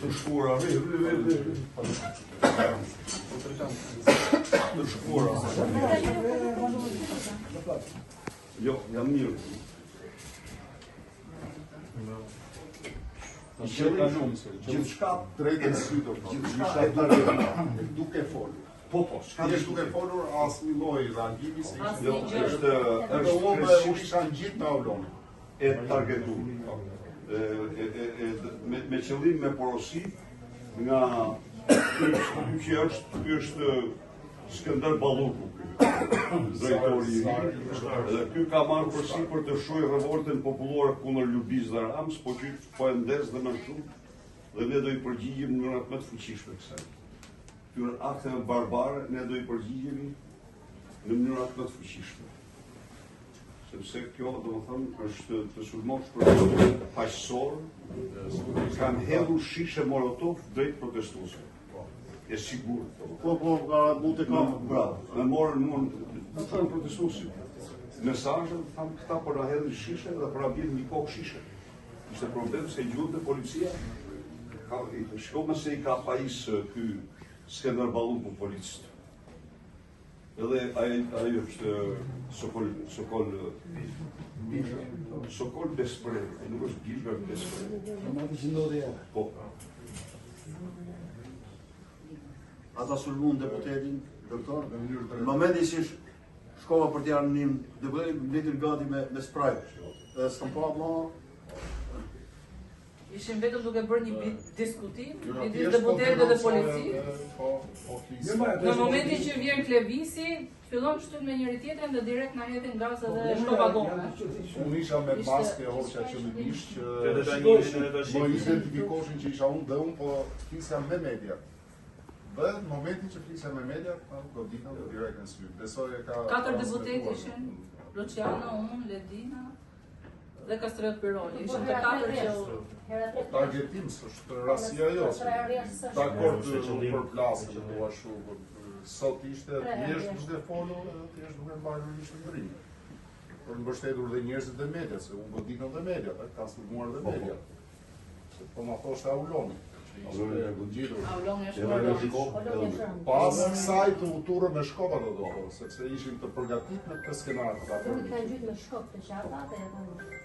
Të shkura, të shkura. Jo, jam mirë. Gjithçka drejtën sy do të gjithçka duke folur. Po, s'ka duke folur asnjë lloj reagimi se Është unë isha gjithë me Aulon. E targetuar. Me qëllim me porosi nga ky është Skënder Balluku, drejtori i ri, dhe ky ka marrë përsipër të shojë revoltën popullore kundër Ljubiz dhe Rams, po që po e ndes dhe më shumë, dhe ne do i përgjigjemi në mënyrë më të fuqishme kësaj. Këtyre akteve barbare ne do i përgjigjemi në mënyrë më të fuqishme. Sepse kjo, domethënë, është të sulmosh për paqësor, kanë hedhur shishe Molotov drejt protestuesve. E sigur. Po, mund të kam. Bravo. Me morën në të protestuesit. Mesazhet, thamë këta për na hedhin shishe dhe për na bjen një kokë shishe. Ishte problem se gjunte policia. Shkome se i ka pajis ky Skënder Balluku policist. Edhe ai është Sokol Bespre, nuk është Gilbert Bespre. Po. Ata sulmuan deputetin, doktor, në momentin që shkova për t'ja në deputetin, mbetën gati me spray. Dhe s'kam pa ma... Ishim vetëm duke bërë një diskutim, midis deputetëve dhe policisë. Në momentin që vjen Klevisi, fillon shtyn me njëri tjetrin dhe direkt na hedhin gazë dhe shkopagone. Unë isha me maske hoqja qëllimisht që më identifikoshin që isha unë dhe unë, po flisja me media. Dhe në momentin që flisja me media, godina dhe direkt në sy. Besoj e ka... 4 deputet ishin, Luciano, unë, Ledina dhe Kastriot Piroli. Ishin të 4 që... Targetim, s'është rasia jo. Dakord për plasë, që po ashtu, sot ishte thjesht duke folur, thjesht duke mbajtur një shëndërim. Për në mbështetur dhe njerëzit dhe media, se unë godinën dhe media, ka sulmuar dhe media. Po ma thoshte Auloni. Pas kësaj të uturën me Shkopa do dohë, sepse ishim të përgatit në këtë skenarit. Unë kanë gjithë me Shkop të qata, dhe e kanë...